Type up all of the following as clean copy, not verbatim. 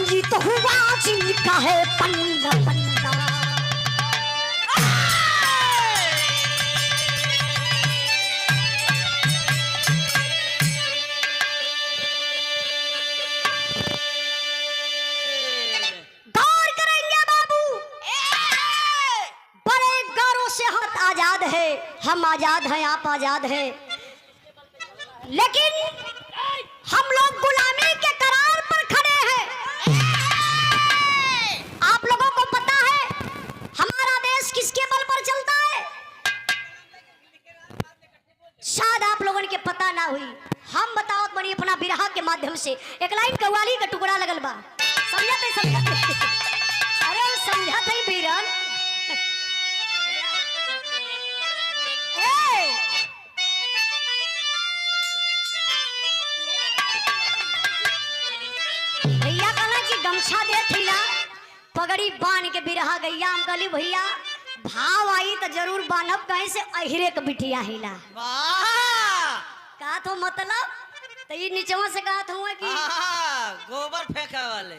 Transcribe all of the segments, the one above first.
जी तो हुआ जी का है पंडा पंडा। गौर करेंगे बाबू, बड़े गौरव से हम आजाद है, हम आजाद हैं, आप आजाद हैं, लेकिन हम लोग गुलामी के करार पर खड़े हैं। आप लोगों को पता है हमारा देश किसके बल पर चलता है? शायद आप लोगों के पता ना हुई, हम बताओ बड़ी अपना बिरहा के माध्यम से एक लाइन कव्वाली का टुकड़ा लगल बा। समझते समझते अरे समझत है बीरन। भैया कहला कि गमछा दे थीला, पगड़ी बांध के बिरहा गैया। हम कहली भैया भाव आई तो जरूर बांधब, कहीं से अहिरे के बिटिया हिला। कहा तो मतलब तो ये नीचवा से कहा था कि गोबर फेंका वाले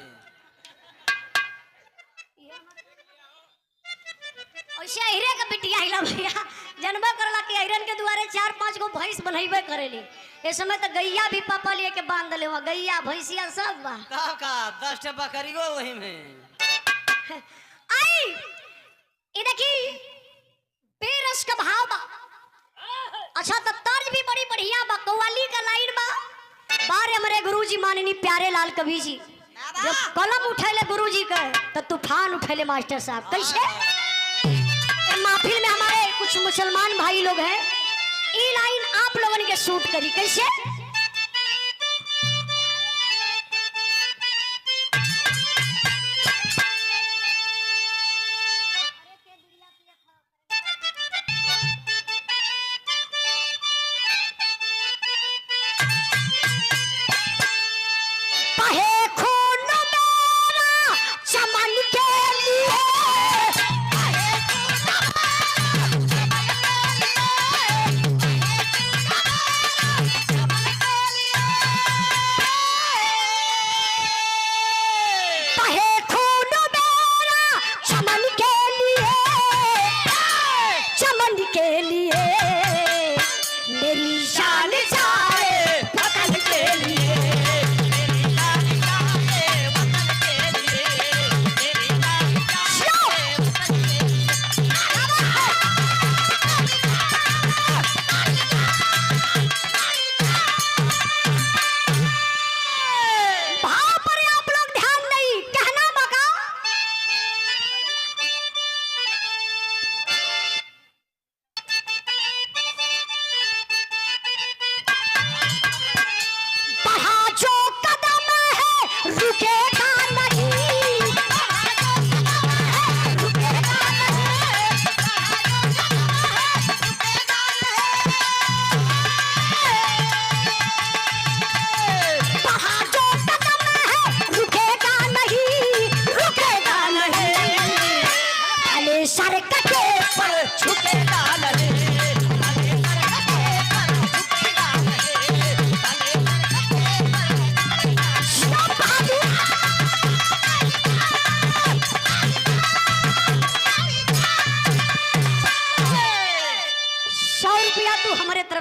ऐसे अहिरे के बिटिया हिला। भैया जनबा करला कि अहिरन के द्वारे 4-5 गो भैंस बनैबे करेली। इस समय तो गैया भी पापा लिए के बांध ले, गैया भैंसिया सब बा। का 10 बकरी गो वही में आई ये देखी बेरस का भाव बा। अच्छा तो तर्ज भी बड़ी बढ़िया बा, कव्वाली का लाइन बा। बारे हमारे गुरुजी माननी प्यारे लाल कवि जी जब कलम उठैले गुरुजी के तो तूफान उठैले मास्टर साहब। कैसे महफिल में हमारे कुछ मुसलमान भाई लोग हैं, ये लाइन आप लोगों ने शूट करी। कैसे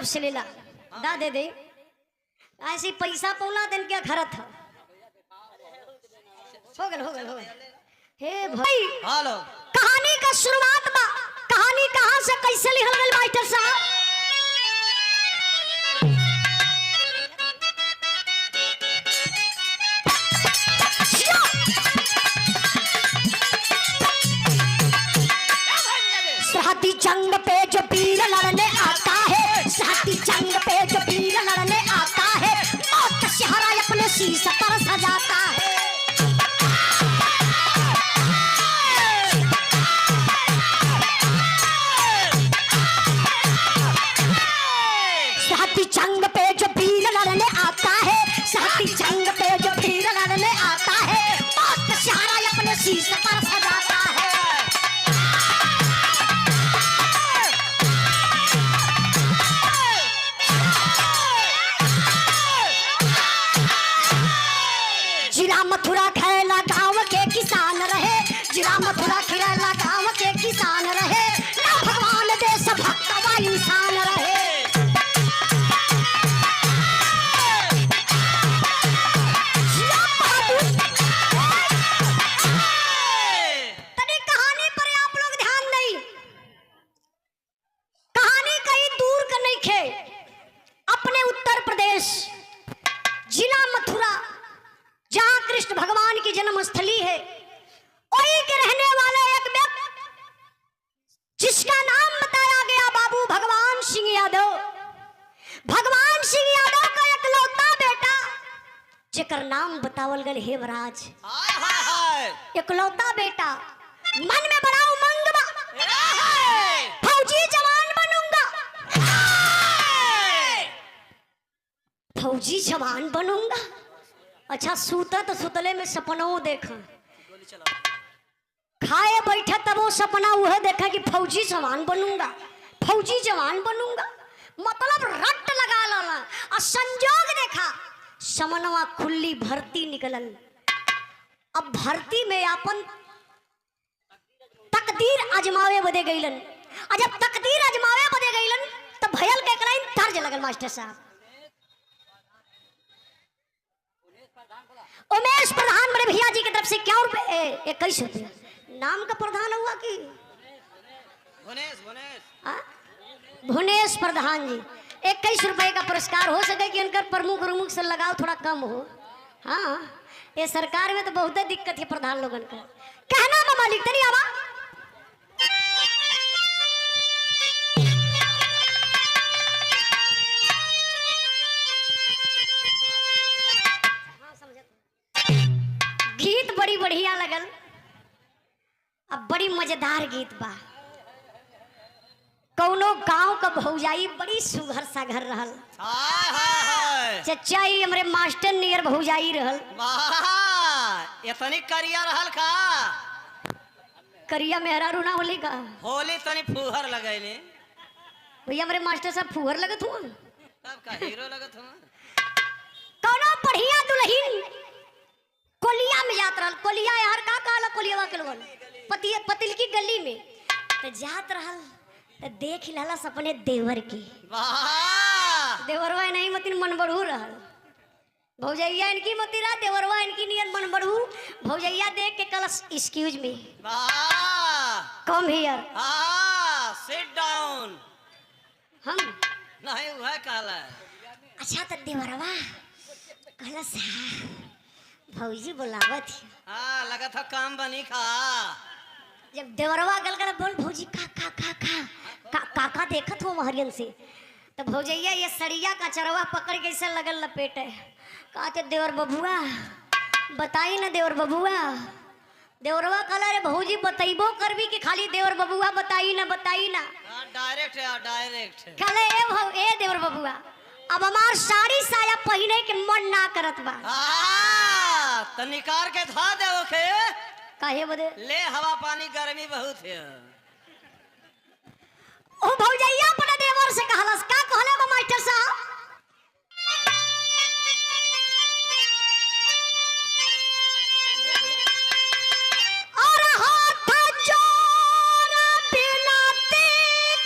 से लेला दा दे दे ऐसे पैसा पौला दिन क्या खरत था हो गल हे भाई। हेलो कहानी का शुरुआत बा, कहानी कहां से कैसे लिखल गइल मास्टर साहब? सरहदी जंग पे जो वीर लड़ने आता है, सरहदी जंग पे जो वीर लड़ने आता है, मौत का सिहरा अपने शीश पर सजाता है। सरहदी जंग पे जो वीर लड़ने आता है, सरहदी जंग पे जो वीर लड़ने आता है, मौत का सिहरा अपने शीश पर सजाता है। जिला मथुरा खेला प्रदेश, जिला मथुरा, जहां कृष्ण भगवान की जन्मस्थली है, वहीं के रहने वाले एक व्यक्ति जिसका नाम बताया गया बाबू भगवान सिंह यादव। भगवान सिंह यादव का इकलौता बेटा जेकर नाम बतावल गल हेमराज। हाय हाय हाय इकलौता बेटा, मन में बड़ा उमंग बा, हाय फौजी जवान बनूंगा, फौजी जवान बनूंगा। अच्छा सूता तो सुतले में सपनों देखा, खाए बैठे तब वो सपना वह देखा कि फौजी जवान बनूंगा, फौजी जवान बनूंगा। मतलब रट लगा लाला और संजोग देखा समनवा खुली भर्ती निकलल। अब भर्ती में अपन तकदीर आजमावे बदे गईलन, और जब तकदीर आजमावे बदे गईलन तब भयल के कराइन तर्ज लगल मास्टर साहब। उमेश प्रधान बड़े भैया जी की तरफ से क्या रुपए 21 रुपया नाम का प्रधान हुआ कि भुवनेश प्रधान जी 21 रुपए का पुरस्कार हो सके कि उनका प्रमुख से लगाव थोड़ा कम हो। हाँ ये सरकार में तो बहुत दिक्कत है प्रधान लोगन का। कहना मालिक तनी आवा गीत बड़ी बढ़िया लगल। अब बड़ी मजेदार गीत बा। कौनो गांव का भौजाई बड़ी सुघर सा घर रहल। हाय हाय हाय चचा ही हमरे मास्टर नियर भौजाई रहल। वाह इतनी करिया रहल का करिया मेहरा रूना होली का होली तनी फुहर लगैले भैया हमरे मास्टर साहब फुहर लगत हुआ तब का हीरो लगत हुआ। कौनो बढ़िया दुल्हन कोलिया में जात रहल। कोलिया यार का कहला कोलियावा के लोगन पतिल की गली में तो जात रहल तो देख लहला अपने देवर की। वाह देवरवा नहीं मतिन मन बढ़ू रहल। भौजैया इनकी मती रहा, देवरवा इनकी नियत मन बढ़ू। भौजैया देख के कलस एक्सक्यूज मी वाह कम हियर हाँ सिट डाउन हम नहीं वह कहला। अच्छा तो देवरवा कलस भौजी बुलावत है। हाँ लगा था काम बनी खा। जब देवरवा गल गल बोल भौजी का का का का का काका देखत हो महरियन से तो भौजैया ये सड़िया का चरवा पकड़ के ऐसे लगल लपेटे कहते देवर बबुआ बताई ना देवर बबुआ। देवरवा कहला रे भौजी बतैबो करबी कि खाली देवर बबुआ बताई ना डायरेक्ट है डायरेक्ट कहले ए देवर बबुआ अब हमार साड़ी साया पहने के मन ना करत बा। तो निकार के धा दे ओके काहे बदे ले हवा पानी गर्मी बहुत है। ओ भौजैया अपने देवर से कहलस का कहले बा मास्टर साहब और हाथ जोर बिनती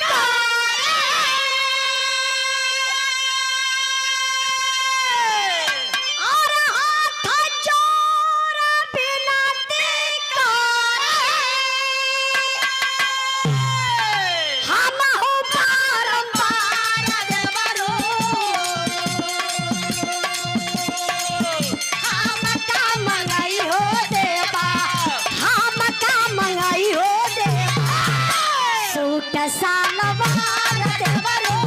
करे और हाथ जोर बिनती करे हम हो बारंबार देवरो हम का मंगाई हो देवा हम का मंगाई हो देवा सूट सालवार देवरो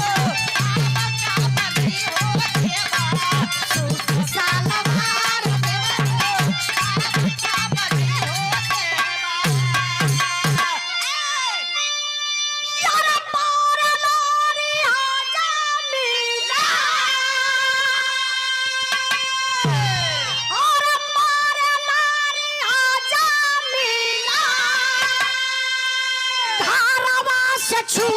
हम का मंगाई हो देवा सूट सालवार देवरो हम का मंगाई हो देवा यार पार लारी आजा मिला और पार लारी आजा मिला धारवा से छू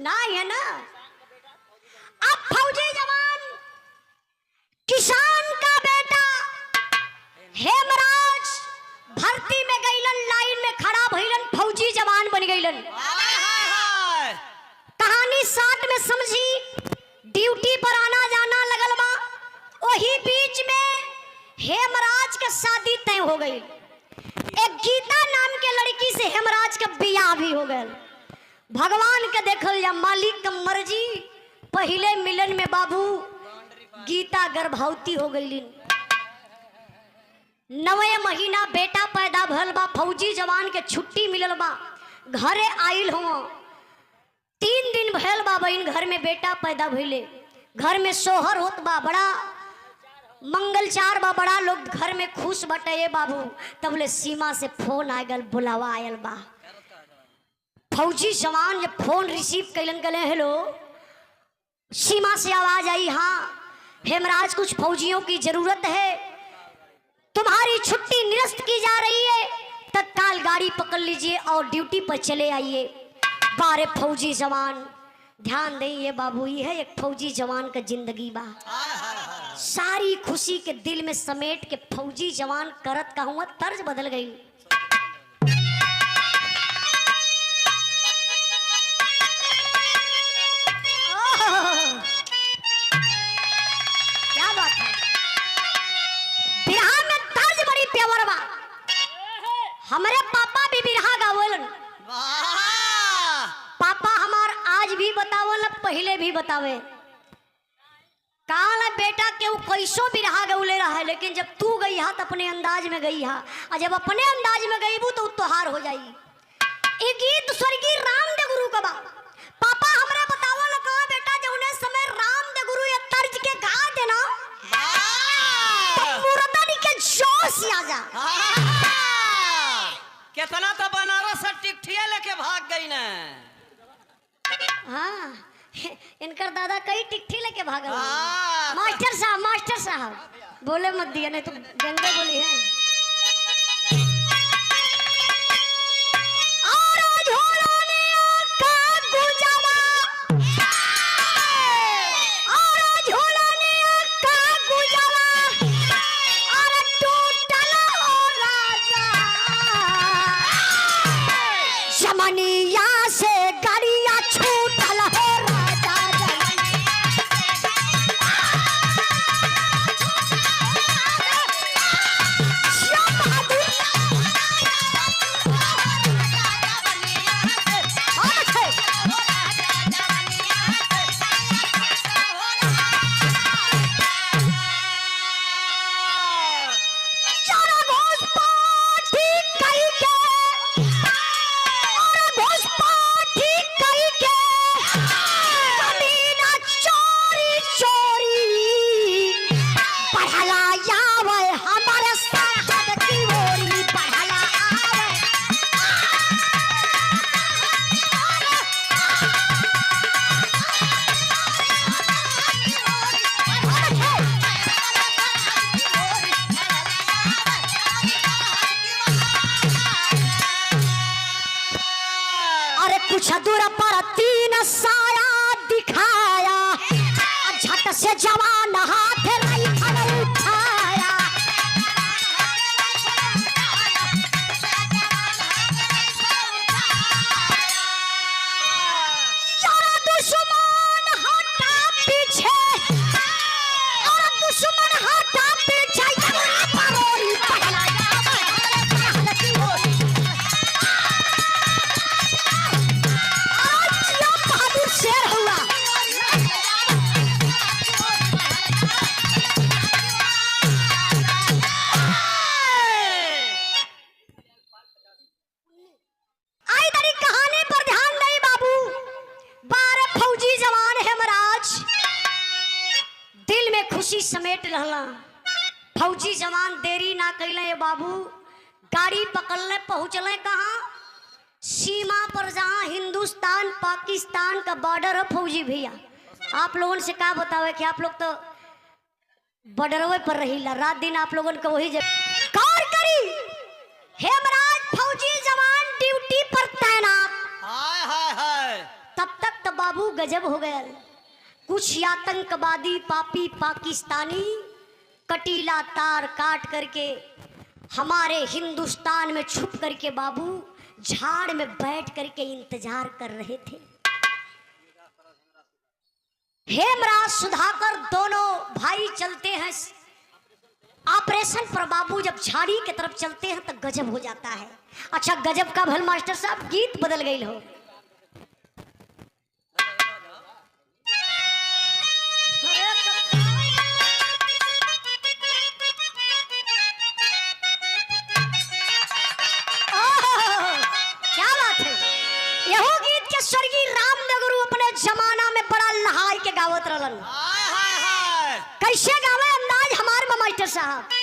ना है ना। अब फौजी जवान किसान का बेटा हेमराज भर्ती में गईलन, लाइन में खड़ा भइलन, फौजी जवान बन गईलन। कहानी साथ में समझी, ड्यूटी पर आना जाना लगल बा। वही बीच में हेमराज के शादी तय हो गई। एक गीता नाम के लड़की से हेमराज का बियाह भी हो गया। भगवान के देखल या मालिक का मर्जी, पहले मिलन में बाबू गीता गर्भवती हो गई। 9वें महीना बेटा पैदा भल बा। फौजी जवान के छुट्टी मिलल बा, घरे आइल हो। 3 दिन भल बा बहन घर में बेटा पैदा भइले। घर में सोहर होत बा, बड़ा मंगलचार बा, बड़ा लोग घर में खुश बटे बाबू। तबले सीमा से फोन आ गल, बुलावा आयल बा। फौजी जवान जब फोन रिसीव कैलन, कहले हेलो। सीमा से आवाज आई, हाँ हेमराज कुछ फौजियों की जरूरत है, तुम्हारी छुट्टी निरस्त की जा रही है, तत्काल गाड़ी पकड़ लीजिए और ड्यूटी पर चले आइए। 12 फौजी जवान, ध्यान देइए बाबू, ये है एक फौजी जवान का जिंदगी बा। सारी खुशी के दिल में समेट के फौजी जवान करत का हुआ तर्ज बदल गई। क्या बात है, बिरहा में तर्ज बड़ी प्यार बा। हमारे पापा भी बिरहा गावलन। पापा हमार आज भी बतावल, पहले भी बतावे। काल बेटा के वो कैसो बिरहा गौले रहा है, लेकिन जब तू गई हा तो अपने अंदाज में गई हा, और जब अपने अंदाज में गई तो तोहार हो जाई। एक गीत स्वर्गीय रामदेव गुरु का बा। पापा हमरा बतावल कहा बेटा, जौने समय रामदेव गुरु ये तर्ज के गा देना तो मुर्दानी के जोश आ जा। कितना तो बनारस से टिकठिया लेके भाग गई ना। हाँ इनकर दादा कई टिकठी लेके भागल। मास्टर साहब बोले मत दिया, नहीं तो गंगे बोली है। जमनिया से गरिया छूटल हो राजा, कुछ दूर पर 3 साया दिखाया, झट से जवान हाथ राइफल उठाया। जरा दुश्मन हटा पीछे, और दुश्मन हटा पीछे, परोरी पहलाया शेर हुआ। आई तेरी कहानी पर ध्यान नहीं बाबू। 12 फौजी जवान हेमराज दिल में खुशी समेट रहला। फौजी जवान देरी ना कैले बाबू, गाड़ी पकड़ने पहुंचले कहाँ? सीमा पर, जहाँ हिंदुस्तान पाकिस्तान का बॉर्डर है। फौजी भैया आप लोगों से क्या बतावे कि आप लोग तो बॉर्डरवे पर रहीला, रात दिन आप लोगों को वही गौर करी। हेमराज फौजी जवान ड्यूटी पर तैनात। हाय हाय हाय। तब तक तो बाबू गजब हो गया। कुछ आतंकवादी पापी पाकिस्तानी कटीला तार काट करके हमारे हिंदुस्तान में छुप करके बाबू झाड़ में बैठ करके इंतजार कर रहे थे। हेमराज सुधाकर दोनों भाई चलते हैं ऑपरेशन पर। बाबू जब झाड़ी की तरफ चलते हैं तो गजब हो जाता है। अच्छा गजब का भल मास्टर साहब गीत बदल गई हो। क्या बात है। यहो गीत के स्वर्गीय रामनगरू अपने जमाना में बड़ा लहाई के गावत रहलन। कैसे गावे अंदाज हमारे मास्टर साहब।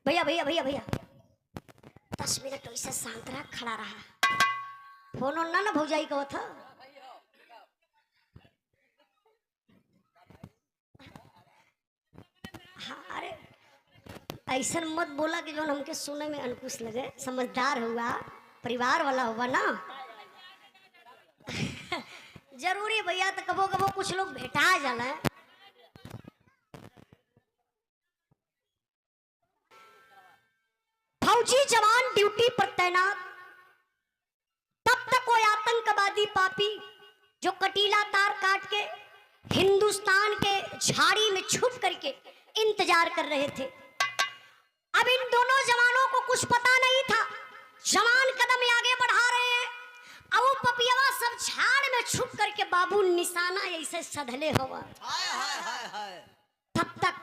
भैया भैया भैया भैया 10 मिनट ऐसा शांत रहा, खड़ा रहा। फोन ना भौजाई का था। हाँ, अरे ऐसा मत बोला कि जो हमके सुने में अंकुश लगे। समझदार हुआ, परिवार वाला हुआ ना। जरूरी भैया, तो कबो कबो कुछ लोग भेटा जाला है। फौजी जवान ड्यूटी पर तैनात, तब तक कोई आतंकवादी पापी जो कटीला तार काट के हिंदुस्तान के झाड़ी में छुप करके इंतजार कर रहे थे। अब इन दोनों जवानों को कुछ पता नहीं था। जवान कदम आगे बढ़ा रहे हैं, अब वो पपियावा सब झाड़ में छुप करके बाबू निशाना ऐसे सधले हुआ। तब तक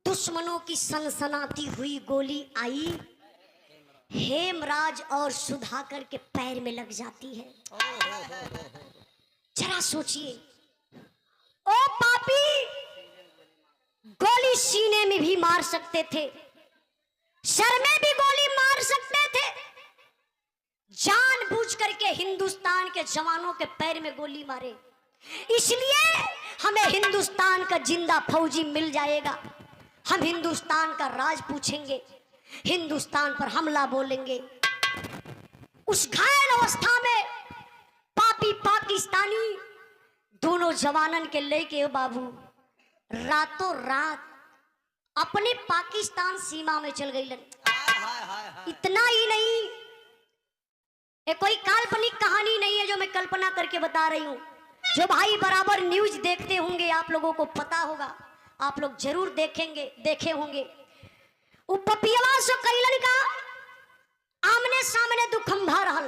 दुश्मनों की सनसनाती हुई गोली आई, हेमराज और सुधाकर के पैर में लग जाती है। जरा सोचिए, ओ पापी गोली सीने में भी मार सकते थे, सर में भी गोली मार सकते थे। जानबूझ करके हिंदुस्तान के जवानों के पैर में गोली मारे, इसलिए हमें हिंदुस्तान का जिंदा फौजी मिल जाएगा। हम हिंदुस्तान का राज पूछेंगे, हिंदुस्तान पर हमला बोलेंगे। उस घायल अवस्था में पापी पाकिस्तानी दोनों जवानन के लेके बाबू रातों रात अपने पाकिस्तान सीमा में चल गई। इतना ही नहीं, ये कोई काल्पनिक कहानी नहीं है जो मैं कल्पना करके बता रही हूं। जो भाई बराबर न्यूज देखते होंगे, आप लोगों को पता होगा, आप लोग जरूर देखे होंगे। उ पपियवा से कैलन का आमने सामने दो खंभा रहल,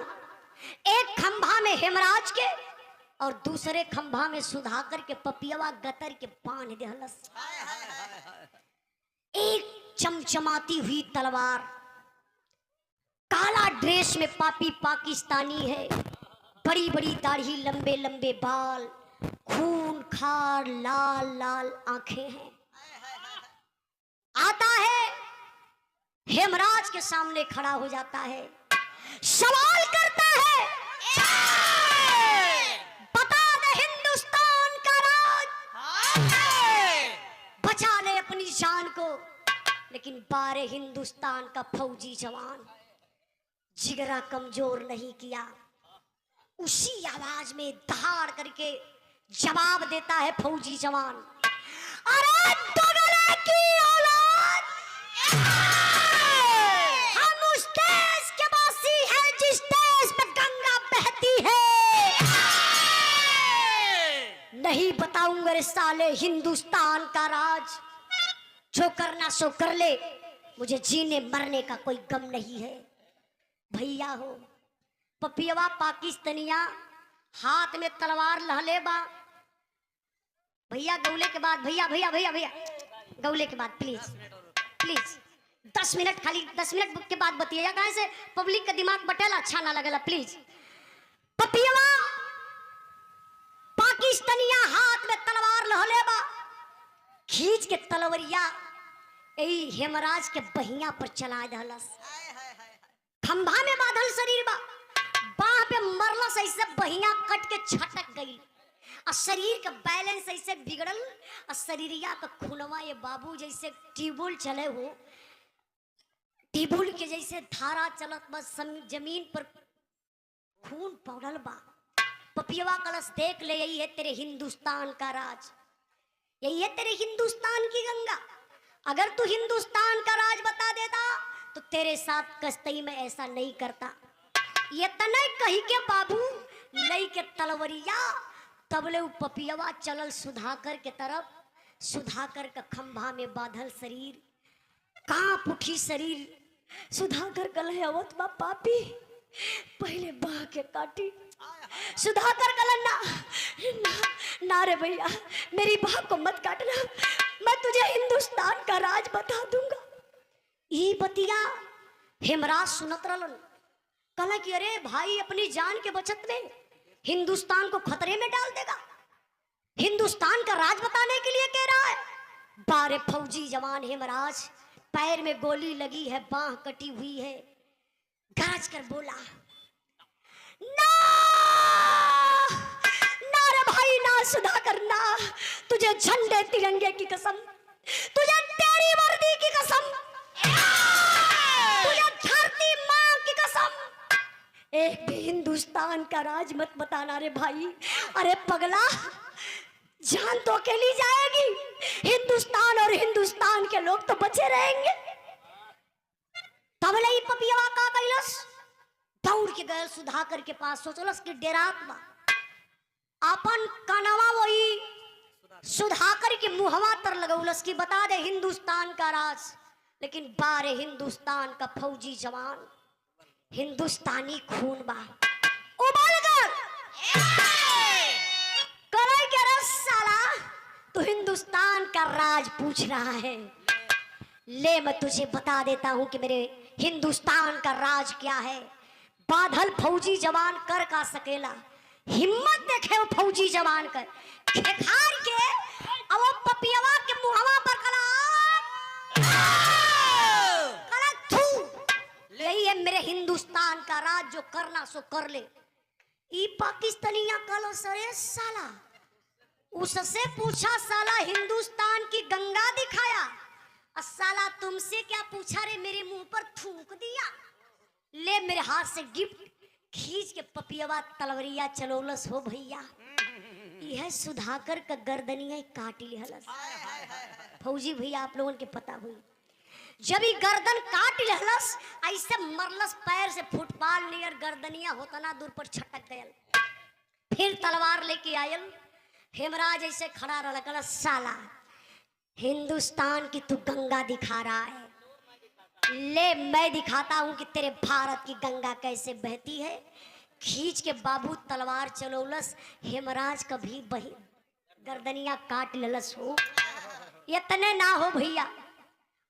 एक खंभा में हेमराज के और दूसरे खंभा में सुधाकर के पपियवा गतर के बांध देहलस। एक चमचमाती हुई तलवार, काला ड्रेस में पापी पाकिस्तानी है, बड़ी बड़ी दाढ़ी, लंबे लंबे बाल, खून खार लाल लाल आंखें हैं। आता है हेमराज के सामने खड़ा हो जाता है, सवाल करता है, बता दे हिंदुस्तान का राज, बचा ले अपनी जान को। लेकिन बारे हिंदुस्तान का फौजी जवान जिगरा कमजोर नहीं किया, उसी आवाज में दहाड़ करके जवाब देता है फौजी जवान, अरे दोगले की औलाद, हम उस देश के वासी हैं जिस देश में गंगा बहती है। नहीं बताऊंगा रे साले हिंदुस्तान का राज, जो करना सो कर ले, मुझे जीने मरने का कोई गम नहीं है। भैया हो पपियवा पाकिस्तानिया हाथ में तलवार लहले बा। भैया गौले के बाद, भैया भैया भैया भैया गौले के बाद प्लीज प्लीज 10 मिनट, खाली 10 मिनट के बाद बतिया, कहाँ से पब्लिक का दिमाग बटेला अच्छा ना लगेला प्लीज। पपियवा पाकिस्तानिया हाथ में तलवार लहले बा, खींच के तलवरिया यही हेमराज के बहिया पर चला दहलस। खंभा में बांधल शरीर बा, बाह पे मरलस, ऐसे बहिया कट के छटक गई और शरीर का बैलेंस ऐसे बिगड़ल और शरीरिया का खूनवा ये बाबू जैसे ट्यूबवेल चले हो, ट्यूबवेल के जैसे धारा चलत बस जमीन पर खून पौड़ल बा। पपियवा कलश देख ले, यही है तेरे हिंदुस्तान का राज, यही है तेरे हिंदुस्तान की गंगा। अगर तू हिंदुस्तान का राज बता देता तो तेरे साथ कस्तई में ऐसा नहीं करता। ये तने कही के बाबू लई के तलवरिया तबले उ पपियवा चलल सुधाकर के तरफ। सुधाकर का खंभा में बांधल शरीर, कांप उठी शरीर। सुधाकर कल अवत बा पापी, पहले बाह के काटी। सुधाकर कल ना ना, ना रे भैया, मेरी बाह को मत काटना, मैं तुझे हिंदुस्तान का राज बता दूंगा। ई बतिया हेमराज सुनत रहलन, कहा कि अरे भाई अपनी जान के बचत में हिंदुस्तान को खतरे में डाल देगा, हिंदुस्तान का राज बताने के लिए कह रहा है। बारे फौजी जवान हेमराज, पैर में गोली लगी है, बाह कटी हुई है, गरज कर बोला, ना ना रे भाई ना, सुधाकर ना, तुझे झंडे तिरंगे की कसम, तुझे तेरी वर्दी की कसम, तुझे धरती मां की कसम, एक भी हिंदुस्तान का राज मत बताना रे भाई। अरे पगला, जान तो अकेली जाएगी, हिंदुस्तान और हिंदुस्तान के लोग तो बचे रहेंगे। तब लई पपियवा का कैलस, दौड़ के गए सुधाकर के पास, सोचलस कि डेरात बा, अपन कनवा वही सुधाकर के मुहवा तर लगौलस कि बता दे हिंदुस्तान का राज। लेकिन बारे हिंदुस्तान का फौजी जवान, हिंदुस्तानी खून बा, उबल कर करे के रस साला, तो हिंदुस्तान का राज पूछ रहा है। ले मैं तुझे बता देता हूं कि मेरे हिंदुस्तान का राज क्या है। बादल फौजी जवान कर का सकेला, हिम्मत देखे वो फौजी जवान कर खेखार के अब वो पपियवा के मुहवा पर कला यही है मेरे हिंदुस्तान का राज, जो करना सो कर ले। ई पाकिस्तानिया कलो सरे साला, उससे पूछा साला हिंदुस्तान की गंगा दिखाया, और साला तुमसे क्या पूछा रे, मेरे मुंह पर थूक दिया। ले मेरे हाथ से गिफ्ट, खींच के पपियवा तलवरिया चलोलस हो भैया। यह सुधाकर का गर्दनिया काट लिहलस। फौजी भैया आप लोगों के पता हुई, जब ही गर्दन काट लिहलस, ऐसे मरलस पैर से फुटबॉल नियर गर्दनिया होता ना दूर पर छटक गयल। फिर तलवार लेके आयल, हेमराज ऐसे खड़ा रहा, साला हिंदुस्तान की तू गंगा दिखा रहा है, ले मैं दिखाता हूं कि तेरे भारत की गंगा कैसे बहती है। खींच के बाबू तलवार चलौलस, हेमराज का भी बही गर्दनिया काट ललस हो। इतने ना हो भैया,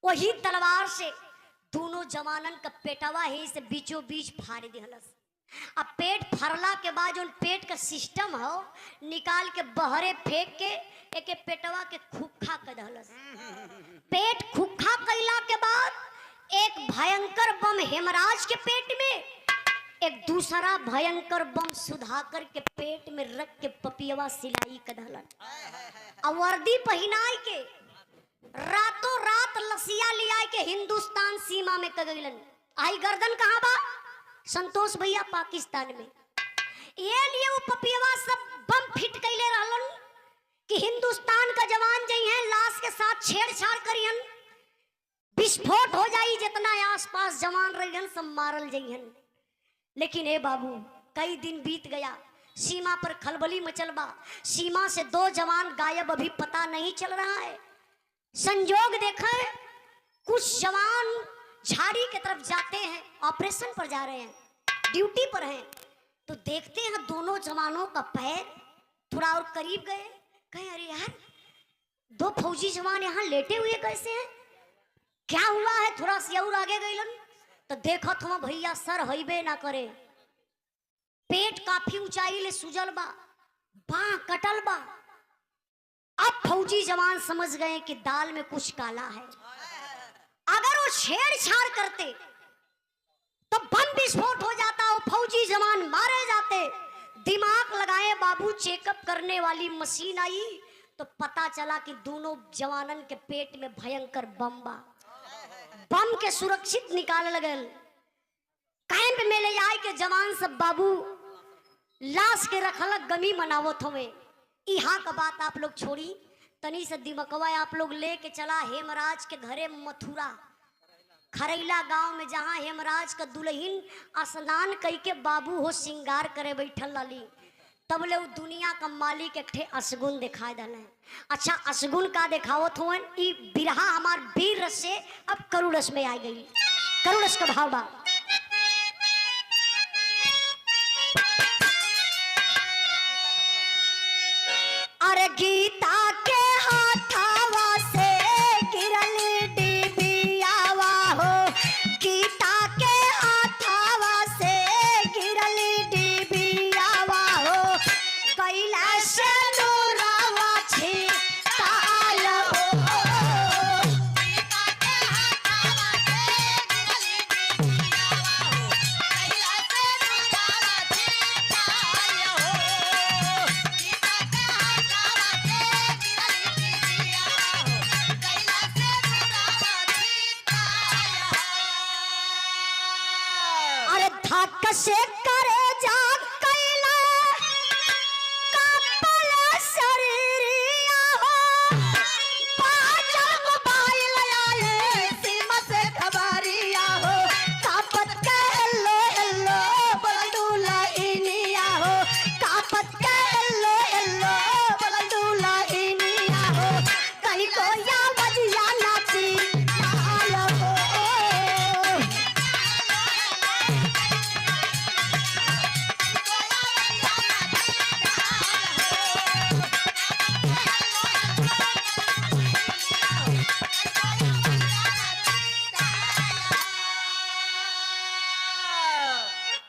वही तलवार से दोनों जवानन का पेटवा ही से बीचों बीच फाड़ दिहलस। अब पेट फरला के बाद जो पेट का सिस्टम हो निकाल के बहरे फेंक के एक पेटवा के खुखा कर दहलस। पेट खुखा कैला के बाद एक भयंकर बम हेमराज के पेट में, एक दूसरा भयंकर बम सुधाकर के पेट में रख के पपियवा सिलाई कर दहलन। अब वर्दी पहनाई के रातों रात लसिया लिया के हिंदुस्तान सीमा में कगैलन। आई गर्दन कहाँ बा? संतोष भैया पाकिस्तान में। ये लिए वो पपियवा सब बम फिट कैले रहलन कि हिंदुस्तान का जवान जई हैं लाश के साथ छेड़छाड़ करियन, विस्फोट हो जाई, जितना आसपास जवान रहियन सब मारल जइहन। लेकिन ए बाबू कई दिन बीत गया, सीमा पर खलबली मचल बा। सीमा से 2 जवान गायब, अभी पता नहीं चल रहा है। संजोग देखा है, कुछ जवान झाड़ी की तरफ जाते हैं, ऑपरेशन पर जा रहे हैं, ड्यूटी पर हैं, तो देखते हैं दोनों जवानों का पैर थोड़ा और करीब गए। कहे अरे यार 2 फौजी जवान यहाँ लेटे हुए कैसे हैं, क्या हुआ है? थोड़ा सी और आगे गईलन तो देखो तुम भैया सर हईबे ना करे, पेट काफी ऊंचाई ले सुजल बा, बाह कटल बा। अब फौजी जवान समझ गए कि दाल में कुछ काला है। अगर वो छेड़छाड़ करते तो बम विस्फोट हो जाता, वो फौजी जवान मारे जाते। दिमाग लगाए बाबू, चेकअप करने वाली मशीन आई तो पता चला कि दोनों जवानन के पेट में भयंकर बम बा। बम के सुरक्षित निकाल लगल, कैंप में ले जाए के जवान सब बाबू लाश के रखलक, गमी मनावत हमें। यहाँ का बात आप लोग छोड़ी, तनी से दिमकवा आप लोग लेके चला हेमराज के घरे मथुरा खरैला गांव में, जहां हेमराज का दुल्हन स्नान कई के बाबू हो श्रृंगार करे बैठल लाली, तब ले दुनिया का मालिक एक ठे असगुन दिखाई दल। अच्छा असगुन का देखावत हो ई बिरहा हमार वीर रस से अब करुड़स में आ गई। करुड़स का भाव बा, अरे गीता के हाथावा से गिरल डिबियावा हो, गीता के हाथावा से गिरल डिबियावा हो, कैलाश नूरावा छिताल हो। गीता के हाथावा से गिरल डिबियावा हो, कैलाश नूरावा छिताल हो। गीता के धक से करे जा कैला कपल शरीरिया हो, पाचल मोबाइल आए सीमा से खबरिया हो, कापत के हेलो हेलो बलडूला इनिया हो, कापत के हेलो हेलो बलडूला इनिया हो, कहीं को या बजिया नाची आल हो।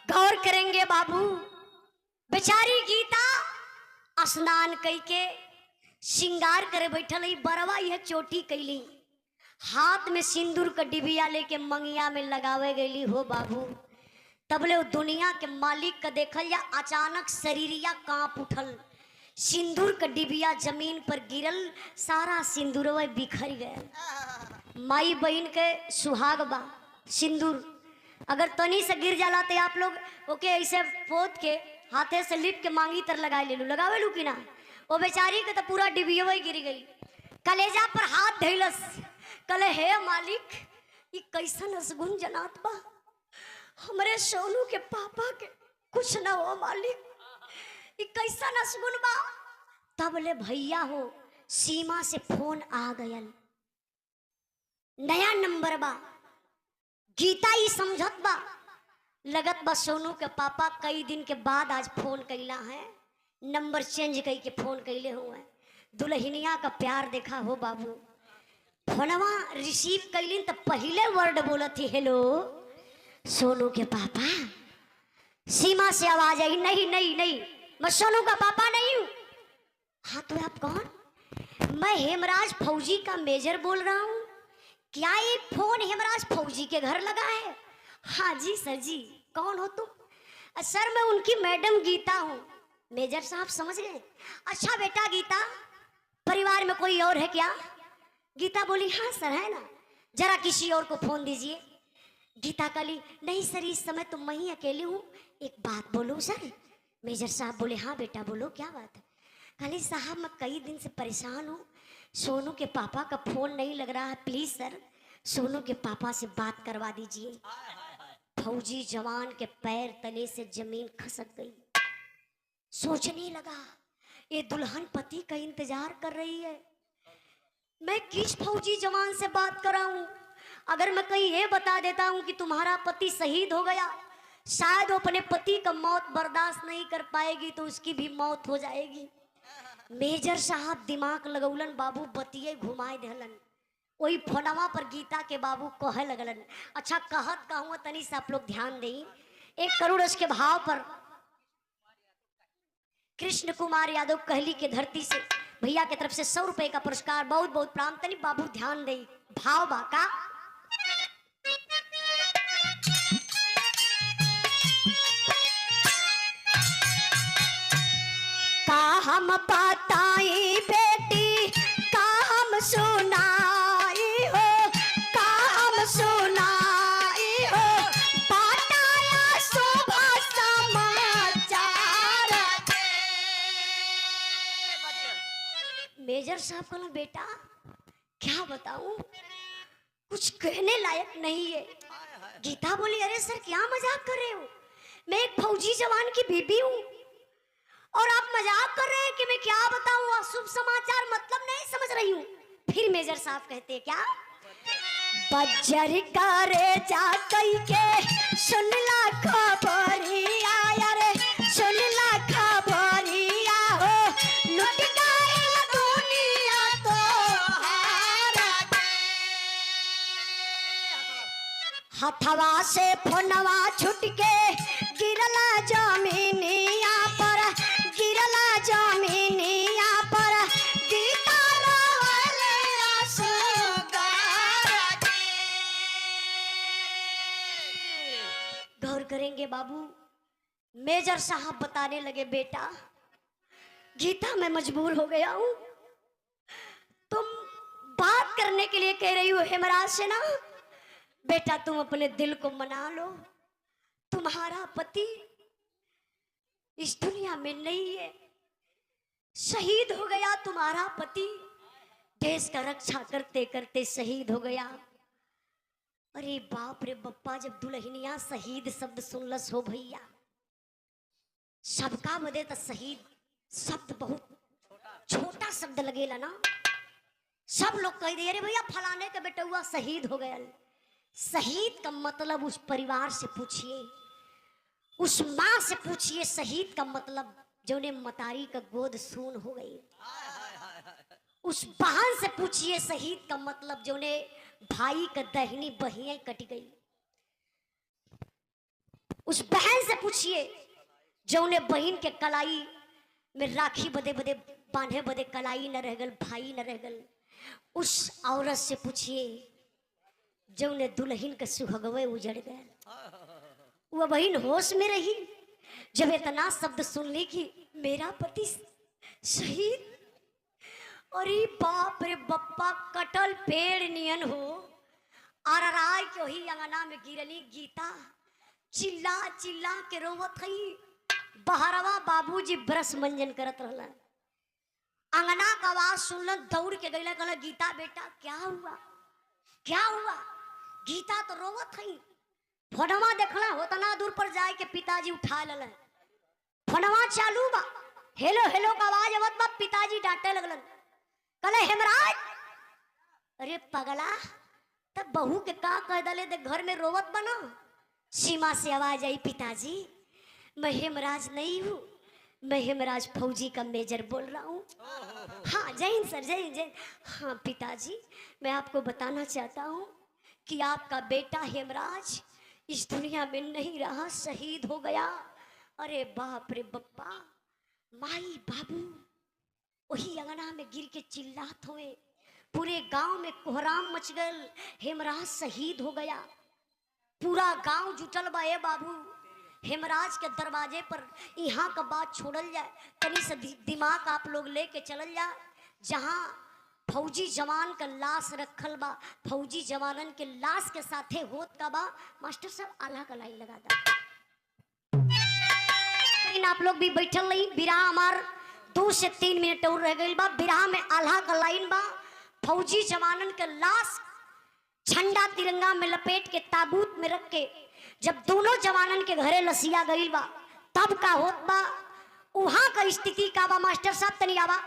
गौर करेंगे बाबू, बेचारी गीता स्नान कई के श्रृंगार करे बैठल ही, बरवा यह चोटी कैली, हाथ में सिंदूर का डिबिया लेके मंगिया में लगावे गईली हो बाबू। तबले वो दुनिया के मालिक का देखल या अचानक शरीरिया कांप उठल, सिंदूर का डिबिया जमीन पर गिरल, सारा सिंदूरवा बिखर गया। माई बहन के सुहाग बा सिंदूर, अगर तनी से गिर जाला तो आप लोग ओके ऐसे पोत के हाथे से लिप के मांगी तर लगा ले लू, लगावे लू कि ना? वो बेचारी के तो पूरा डिबिया गिर गई, कलेजा पर हाथ धैलस, कले हे मालिक ये कैसन असगुन जनात बा, हमरे सोनू के पापा के कुछ ना हो मालिक, ये कैसन असगुन बा। तब ले भैया हो सीमा से फोन आ गयल, नया नंबर बा, गीता ही समझत बा, लगत बा सोनू के पापा कई दिन के बाद आज फोन कैला है, नंबर चेंज कई के फोन कैले हुए। दुल्हनिया का प्यार देखा हो बाबू, फोनवा रिसीव कैलिन तो पहले वर्ड बोलत थी हेलो सोनू के पापा। सीमा से आवाज आई, नहीं नहीं नहीं मैं सोनू का पापा नहीं हूं। हाँ तो आप कौन? मैं हेमराज फौजी का मेजर बोल रहा हूँ। क्या ये फोन हेमराज फौजी के घर लगा है? हाँ जी सर जी। कौन हो तुम? सर मैं उनकी मैडम गीता हूँ। मेजर साहब समझ गए। अच्छा बेटा गीता, परिवार में कोई और है क्या? गीता बोली हाँ सर है ना, जरा किसी और को फोन दीजिए। गीता कली नहीं सर इस समय तो मैं ही अकेली हूँ, एक बात बोलूँ सर? मेजर साहब बोले हाँ बेटा बोलो क्या बात है? कली साहब मैं कई दिन से परेशान हूँ, सोनू के पापा का फोन नहीं लग रहा है, प्लीज सर सोनू के पापा से बात करवा दीजिए। फौजी जवान के पैर तले से जमीन खसक गई। सोचने लगा ये दुल्हन पति का इंतजार कर रही है, मैं किस फौजी जवान से बात कराऊं? अगर मैं कहीं ये बता देता हूं कि तुम्हारा पति शहीद हो गया, शायद वो अपने पति का मौत बर्दाश्त नहीं कर पाएगी तो उसकी भी मौत हो जाएगी। मेजर साहब दिमाग लगौलन, बाबू बतिये घुमाए देहलन। वही फोनवा पर गीता के बाबू कहे लगलन। अच्छा कहत कहूँ तनी से आप लोग ध्यान दें। 1 करोड़ के भाव पर कृष्ण कुमार यादव कहली के धरती से भैया के तरफ से 100 रुपए का पुरस्कार, बहुत बहुत प्रणाम। तनी बाबू ध्यान दे, भाव बाका का हम बताई बेटी, का हम सुनाई हो, का हम सुनाई हो, बताया सुबह समाचार। मेजर साहब कहना बेटा क्या बताऊं, कुछ कहने लायक नहीं है। गीता बोली अरे सर क्या मजाक कर रहे हो, मैं एक फौजी जवान की बीबी हूं और आप मजाक कर रहे हैं कि मैं क्या बताऊं, अशुभ समाचार मतलब नहीं समझ रही हूं। फिर मेजर साहब कहते हैं क्या, बज्जर करे जा कई के सुनला खबरिया, रे सुनला खबरिया हो, लुट गई दुनिया तो हारा। हथवा से फोनवा छुट के गिरला जमीनिया पर, गिरला जमीनिया पर, गीता रोले आंसू। गौर करेंगे बाबू, मेजर साहब बताने लगे बेटा गीता मैं मजबूर हो गया हूं, तुम बात करने के लिए कह रही हो हेमराज से ना, बेटा तुम अपने दिल को मना लो, तुम्हारा पति इस दुनिया में नहीं है, शहीद हो गया तुम्हारा पति, देश का रक्षा करते करते शहीद हो गया। अरे बाप रे बप्पा, जब दुल्हनिया शहीद शब्द सुनलस हो भैया, सबका बदे तो शहीद शब्द बहुत छोटा शब्द लगेला ना। सब लोग कह दे अरे भैया फलाने का बेटा हुआ शहीद हो गया। शहीद का मतलब उस परिवार से पूछिए, उस माँ से पूछिए शहीद का मतलब, जो ने मतारी का गोद सून हो गई। उस बहन से पूछिए शहीद का मतलब, जो ने भाई का दहनी बहियां कट गई। उस बहन से पूछिए जो ने बहन के कलाई में राखी बदे बदे बांधे बदे कलाई न रह गल, भाई न रह गल। उस औरत से पूछिए जो ने दुल्हन के सुहगवे उजड़ गए। वह बहन होश में रही जब इतना शब्द सुन ली कि मेरा पति शहीद। अरे बाप रे बप्पा, कटल पेड़ नियन हो और राय के वही अंगना में गिरली गीता, चिल्ला चिल्ला के रोवत हई। बहरवा बाबूजी ब्रश मंजन करत रहला, अंगना का आवाज सुनलन, दौड़ के गईला, कहला गीता बेटा क्या हुआ, क्या हुआ? गीता तो रोवत हई। फोनवा देखला होता ना दूर पर जाए के पिताजी उठा लल, फोनवा चालू बा, हेलो हेलो का आवाज आवत बा। पिताजी डांटे लगलन, कहले हेमराज, अरे पगला तब बहू के का कह दले दे घर में रोवत बना। सीमा से आवाज आई, पिताजी मैं हेमराज नहीं हूँ, मैं हेमराज फौजी का मेजर बोल रहा हूँ। हाँ जय हिंद सर, जय हिंद जय। हाँ पिताजी मैं आपको बताना चाहता हूँ कि आपका बेटा हेमराज इस दुनिया में नहीं रहा, शहीद हो गया। अरे बाप रे बप्पा, माई बाबू वही अंगना में गिर के चिल्लात हुए, पूरे गांव में कोहराम मच गल, हेमराज शहीद हो गया। पूरा गांव जुटल बा। ए बाबू हेमराज के दरवाजे पर यहाँ का बात छोड़ल जाए, तनी से दिमाग आप लोग लेके चलल जाए जहाँ फौजी जवान का लाश रखल बा। फौजी जवानन के लाश के साथे होत का बा। मास्टर साहब आल्हा का लाइन लगा दा। लेकिन आप लोग भी बैठल रही, बिराह हमार 2 से 3 मिनट और रह गई बा। बिराह में आल्हा का लाइन बा। फौजी जवानन के लाश झंडा तिरंगा में लपेट के ताबूत में रख के जब दोनों जवानन के घरे लसिया गई बा, तब का होत बा, वहां का स्थिति का बा। मास्टर साहब तनी आवा।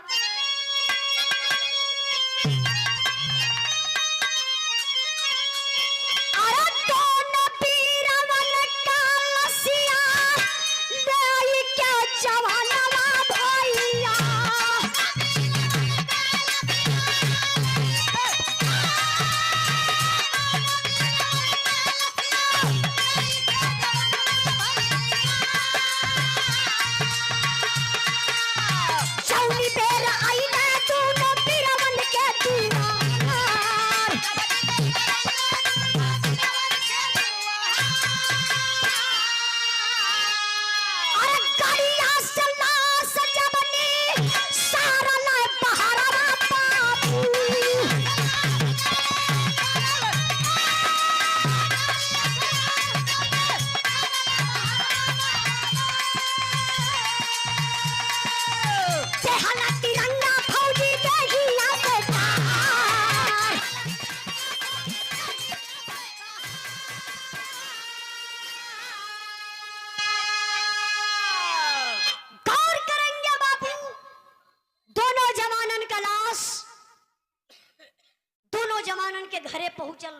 घरे पहुंचल,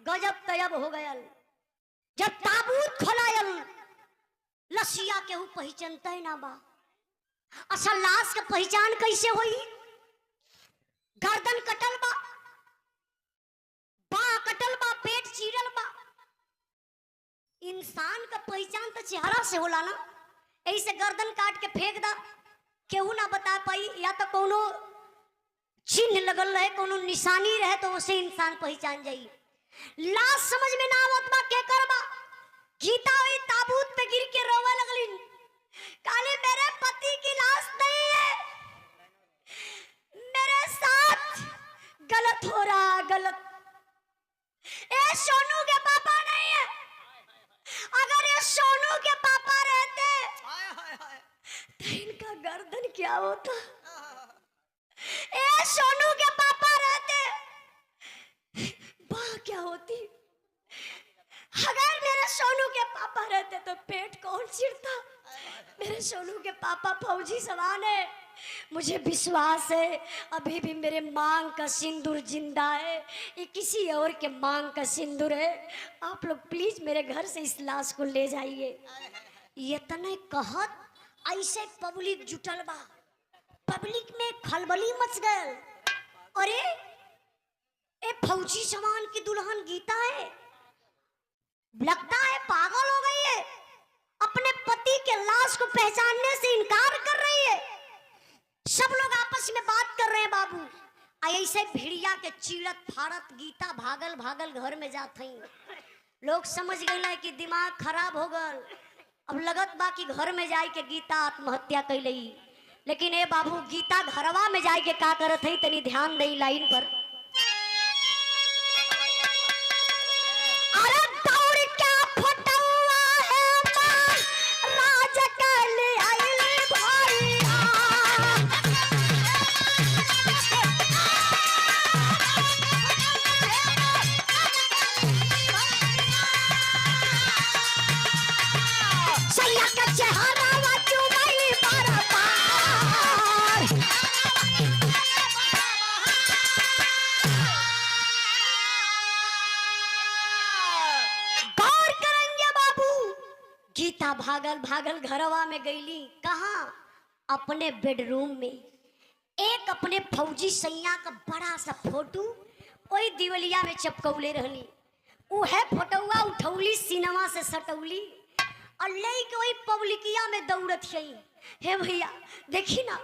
गजब तयब हो गयल। जब ताबूत खोलायल, लसिया केहू पहचानते ना बा। असल लाश के पहचान कैसे होई? गर्दन कटल बा, बाह कटल बा, पेट चीरल बा। इंसान का पहचान तो चेहरा से होला ना। ऐसे गर्दन काट के फेंक दा, केहू ना बता पाई। या तो कोनो चिन्ह लगल रहे, कोनो निशानी रहे तो उसे इंसान पहचान जाई। लाश समझ में ना आवत बा के करबा। गीता हुई ताबूत पे गिर के रोवे लगली, काले मेरे पति की लाश नहीं है, मेरे साथ गलत हो रहा, गलत। ए सोनू के पापा नहीं है। अगर ये सोनू के पापा रहते तो इनका गर्दन क्या होता। ए सोनू के पापा रहते, बाह क्या होती। अगर मेरे सोनू के पापा रहते तो पेट कौन चिरता। मेरे सोनू के पापा फौजी सवान है। मुझे विश्वास है अभी भी मेरे मांग का सिंदूर जिंदा है, ये किसी और के मांग का सिंदूर है। आप लोग प्लीज मेरे घर से इस लाश को ले जाइए। ये तने कहत ऐसे पब्लिक जुटल बा, पब्लिक में खलबली मच गए। अरे ए फौजी जवान की दुल्हन गीता है, लगता है पागल हो गई है, अपने पति के लाश को पहचानने से इनकार कर रही है। सब लोग आपस में बात कर रहे हैं बाबू। ऐसे भिड़िया के चीड़त फाड़त गीता भागल भागल घर में जात हई। लोग समझ गए कि दिमाग खराब हो गल। अब लगत बा कि घर में जाए के गीता आत्महत्या कैलई। लेकिन ए बाबू गीता घरवा में जाए के का करत हई, तनी ध्यान दई लाइन पर। गीता भागल भागल घरवा में गईली। कहाँ? अपने बेडरूम में। एक अपने फौजी सैया का बड़ा सा फोटो कोई दिवलिया में चपकौले रहली। उहे फोटोआ उठौली, सिनेमा से सटौली और ले के वही पब्लिकिया में दौड़त है। हे भैया देखी ना,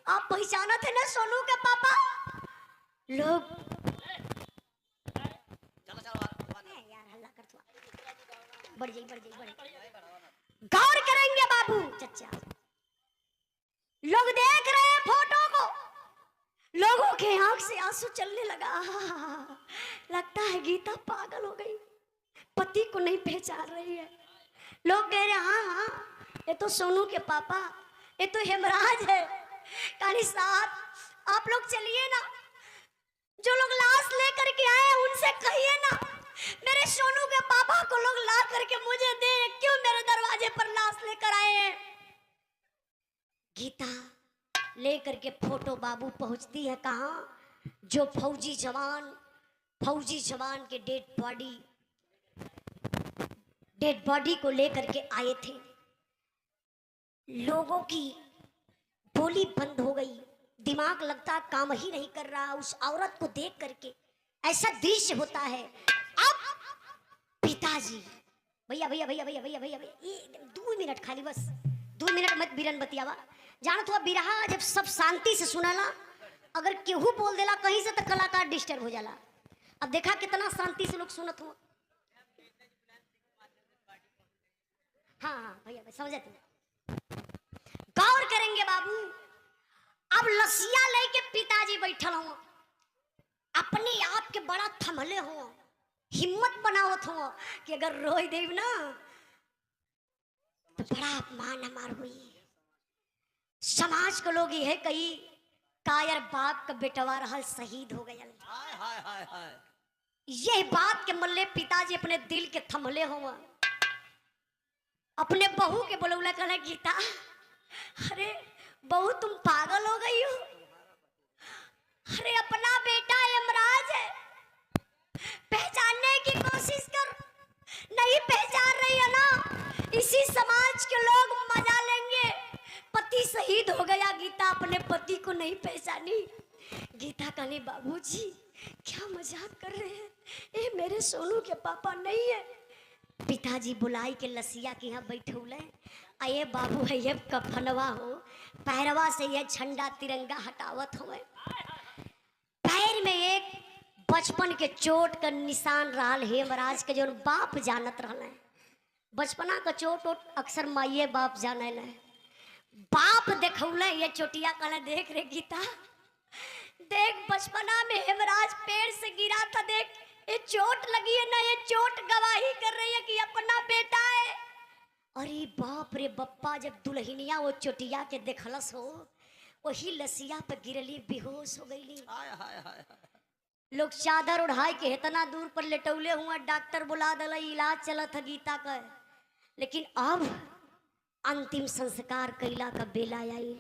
आप पहचानत है ना सोनू के पापा लोग। यार हल्ला कर तू, बढ़ जाई। गौर करेंगे बाबू चचा, लोग देख रहे हैं फोटो को, लोगों के आंख से आंसू चलने लगा। लगता है गीता पागल हो गई, पति को नहीं पहचान रही है। लोग कह रहे हाँ, ये तो सोनू के पापा, ये तो हेमराज है। कानी साहब आप लोग चलिए ना, जो लोग लाश लेकर के आए उनसे कहिए ना मेरे सोनू के पापा को लोग ला करके मुझे दे, क्यों मेरे दरवाजे पर लाश लेकर आए हैं। गीता लेकर के फोटो बाबू पहुंचती है कहाँ? जो फौजी जवान के डेड बॉडी को लेकर के आए थे। लोगों की बोली बंद हो गई, दिमाग लगता काम ही नहीं कर रहा उस औरत को देख करके। ऐसा दृश्य होता है। अब पिताजी भैया 2 मिनट खाली, बस 2 मिनट मत बिरन बतियावा। जानत हुआ बिरहा जब सब शांति से सुनाला, अगर केहू बोल देला कहीं से तो कलाकार डिस्टर्ब हो जाला। अब देखा कितना शांति से लोग सुनत हुआ। हाँ भैया समझते, गौर करेंगे बाबू। अब लसिया लेके पिताजी बैठल हो, अपने आप के बड़ा थमले हो, हिम्मत बनावत हो कि अगर रोई देव ना तो बड़ा अपमान हमार हुई। समाज को लोग यह कही कायर बाप का बेटवा रहल शहीद हो गया। यह बात के मल्ले पिताजी अपने दिल के थमले हो, अपने बहू के बोलौला कहना गीता, अरे बहू तुम पागल हो गई हो। अरे अपना बेटा यमराज है, पहचानने की कोशिश कर, नहीं पहचान रही है ना, इसी समाज के लोग मजा लेंगे। पति शहीद हो गया, गीता अपने पति को नहीं पहचानी। गीता कहनी बाबूजी क्या मजाक कर रहे हैं, ये मेरे सोनू के पापा नहीं है। पिताजी बुलाई के लसिया के यहाँ बैठौले, अये बाबू है ये कफनवा हो, पैरवा से ये झंडा तिरंगा हटावत हो। पैर में एक बचपन के चोट का निशान रहल हेमराज के, जो बाप जानत रहले। बचपना का चोट अक्सर माइये बाप जाने ले। बाप देखौले ये चोटिया, कहले देख रे गीता, देख बचपना में हेमराज पेड़ से गिरा था, देख ये चोट लगी है ना, ये चोट गवाही कर रही है कि अपना बेटा है। अरे बाप रे बप्पा, जब दुल्हनिया वो चोटिया के देखलस हो, वही लसिया पे गिरली, बेहोश हो गईली। लोग चादर उड़ाई के इतना दूर पर लेटौले हुआ, डॉक्टर बुला दिला, इलाज चलत है गीता का। लेकिन अब अंतिम संस्कार कैला का बेला आई।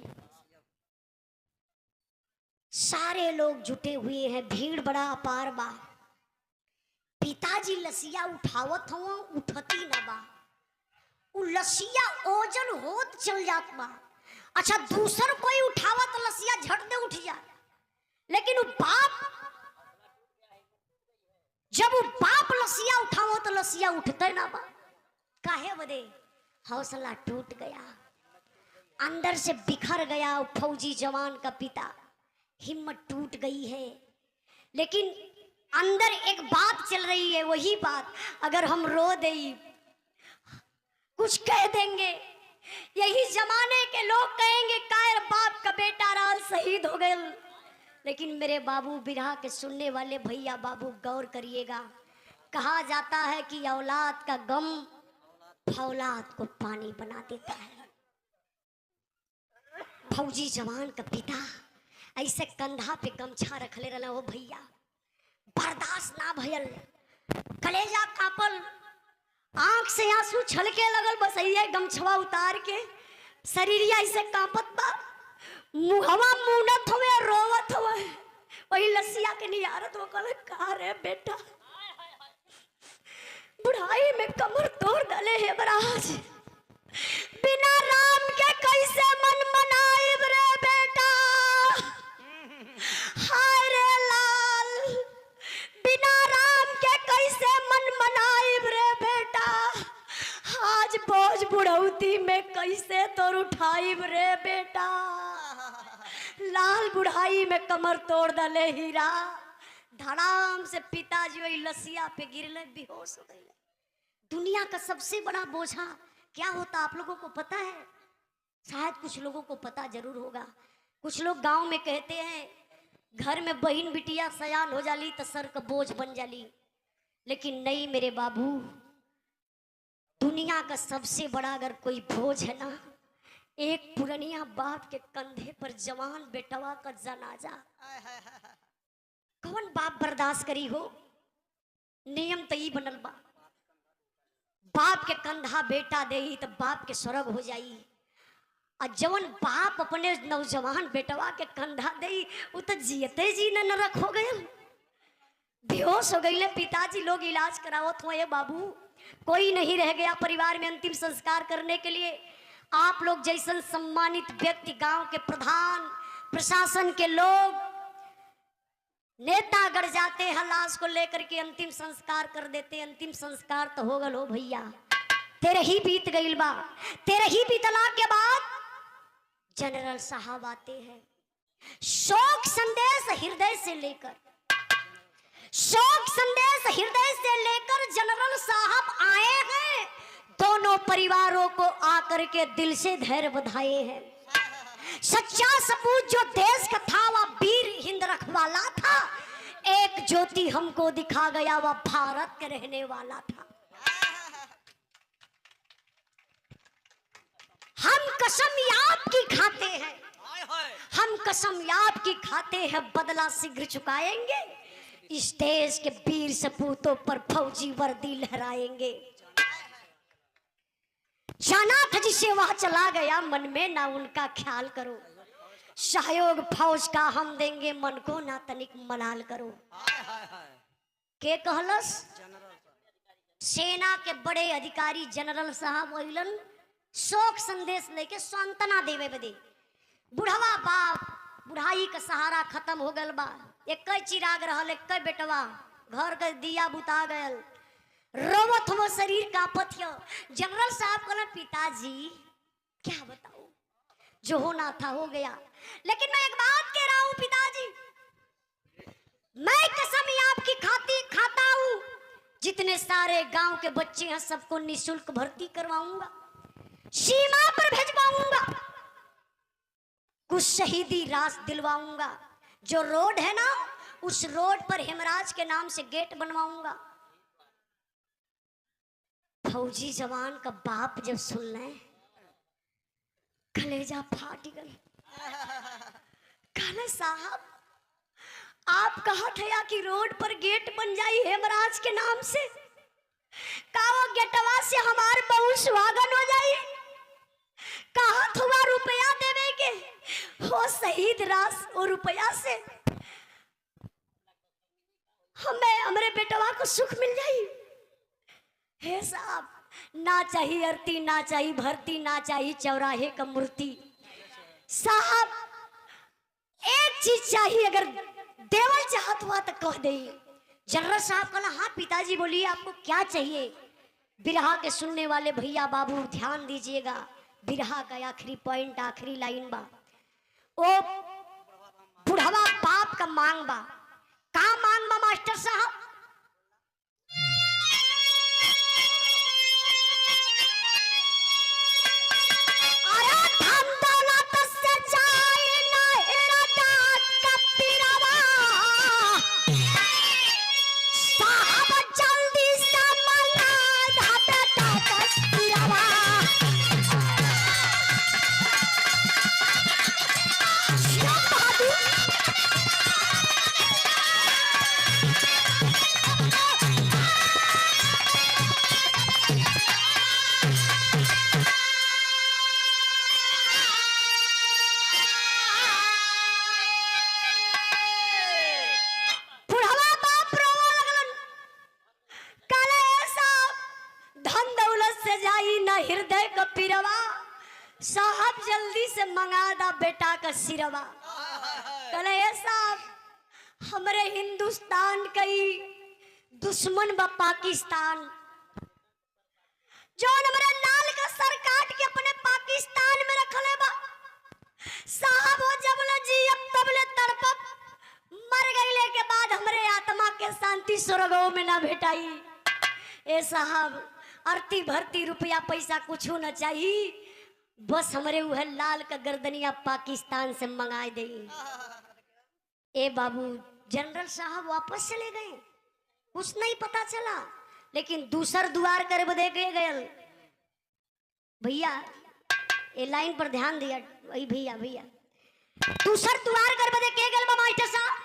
सारे लोग जुटे हुए हैं, भीड़ बड़ा अपार बा। पिताजी लसिया उठावत हो, उठती ना बा, उ लसिया ओजन होत चल जात बा। अच्छा दूसर कोई उठावत तो लसिया झट दे उठ जा, लेकिन जब वो बाप लसिया उठावो तो लसिया उठते ना बा। काहे बदे? हौसला टूट गया, अंदर से बिखर गया फौजी जवान का पिता, हिम्मत टूट गई है। लेकिन अंदर एक बात चल रही है, वही बात अगर हम रो दे, कुछ कह देंगे, यही जमाने के लोग कहेंगे कायर बाप का बेटा राल शहीद हो गए। लेकिन मेरे बाबू बिरहा के सुनने वाले भैया बाबू गौर करिएगा, कहा जाता है कि औलाद का गम फौलाद को पानी बना देता है। फौजी जवान का पिता ऐसे कंधा पे गमछा रखले रहना, वो भैया बर्दाश्त ना भयल, कलेजा कापल, आंख से आंसू छलके लगल। बस ये गमछवा उतार के शरीरिया ऐसे कांपत बा, मुहवा मुनत हुए, रोवत हुए। वही लसिया के नियारत हो, कहले कहा रे बेटा, बुढ़ाई में कमर तोड़ डाले हेमराज, आज बोझ बुढ़ौती में कैसे तोर उठाई रे बेटा। लाल बुढ़ाई में कमर तोड़ दले हीरा। धड़ाम से पिताजी वही लसिया पे गिरले, बेहोश हो गए। दुनिया का सबसे बड़ा बोझा क्या होता आप लोगों को पता है? शायद कुछ लोगों को पता जरूर होगा। कुछ लोग गांव में कहते हैं घर में बहन बिटिया सयान हो जाली तो सर का बोझ बन जाली, लेकिन नहीं मेरे बाबू, दुनिया का सबसे बड़ा अगर कोई बोझ है ना, एक पुरनिया बाप के कंधे पर जवान बेटवा का जनाजा। कौन बाप बर्दाश्त करी हो? नियम तई बनल बा, बाप के कंधा बेटा दे तो बाप के स्वर्ग हो जाई। और जवन बाप अपने नौजवान बेटवा के कंधा दे वो तो जियते जी न नरक हो गए, बेहोश हो गई। पिताजी लोग इलाज करावत हुए बाबू, कोई नहीं रह गया परिवार में अंतिम संस्कार करने के लिए। आप लोग जैसन सम्मानित व्यक्ति, गांव के प्रधान, प्रशासन के लोग, नेता गढ़ जाते हैं, लाश को लेकर के अंतिम संस्कार कर देते। अंतिम संस्कार तो हो गल हो भैया, तेरे ही बीत गईल बा। तेरे ही बीतला के बाद जनरल साहब आते हैं, शोक संदेश हृदय से लेकर, शोक संदेश हृदय से लेकर जनरल साहब आए हैं। दोनों परिवारों को आकर के दिल से धैर्य बधाए हैं। सच्चा सपूत जो देश का था वह वीर हिंद रखवाला था। एक ज्योति हमको दिखा गया वह भारत के रहने वाला था। हम कसम याद की खाते हैं, हम कसम याद की खाते हैं, बदला शीघ्र चुकाएंगे। इस देश के वीर सपूतों पर फौजी वर्दी लहराएंगे। जाना था जिसे वह चला गया, मन में ना उनका ख्याल करो। सहयोग फौज का हम देंगे, मन को ना तनिक मलाल करो। के कहलस? सेना के बड़े अधिकारी जनरल साहब वहीलन शोक संदेश लेके सांत्वना देवे बदे। बुढ़वा बाप, बुढ़ाई का सहारा खत्म हो गल बा, एक चिराग रहल, एक बेटवा, घर का दिया बुता गयल, रोवत हो शरीर कांपत हो। जनरल साहब कहलन पिताजी क्या बताऊं, जो होना था हो गया, लेकिन मैं एक बात कह रहा हूं पिताजी, मैं कसम आपकी खाता हूं, जितने सारे गांव के बच्चे हैं सबको निःशुल्क भर्ती करवाऊंगा, सीमा पर भेजवाऊंगा, कुछ शहीदी रास दिलवाऊंगा। जो रोड है ना उस रोड पर हेमराज के नाम से गेट बनवाऊंगा। फौजी जवान का बाप जब सुन ले कलेजा फाट गई। कहले साहब आप कहा था कि रोड पर गेट बन जाई हेमराज के नाम से, का वो गेटवा से हमार बहु सुहागन हो जाई, कहा थोड़ा रुपया देवे के हो शहीद रास और रुपया से हमें हमरे बेटवा को सुख मिल जाई। हे साहब ना चाहिए आरती, ना चाहिए भर्ती, ना चाहिए चौराहे का मूर्ति, साहब एक चीज चाहिए, अगर देवल चाहत हुआ तो कह दे। जनरल साहब कहला हाँ पिताजी बोलिए आपको क्या चाहिए। बिरहा के सुनने वाले भैया बाबू ध्यान दीजिएगा, बिरहा का आखिरी पॉइंट, आखिरी लाइन बा, ओ बुढ़वा बाप का मांग बा। का मांग बा मास्टर साहब? हृदय का पिरवा साहब जल्दी से मंगा दा बेटा का सिरवा। कले साहब हमारे हिंदुस्तान कई दुश्मन व पाकिस्तान जो हमारा लाल भी स्वर्गों में ना भेटाई। ए साहब आरती भरती रुपया पैसा कुछ न चाहिए, बस हमरे वह लाल का गर्दनिया पाकिस्तान से मंगाए दे। ए बाबू जनरल साहब वापस चले गए, कुछ नहीं पता चला, लेकिन दूसर द्वार कर बदे गए। भैया ये लाइन पर ध्यान दिया, वही भैया भैया दूसर द्वार कर बदे के गल मास्टर साहब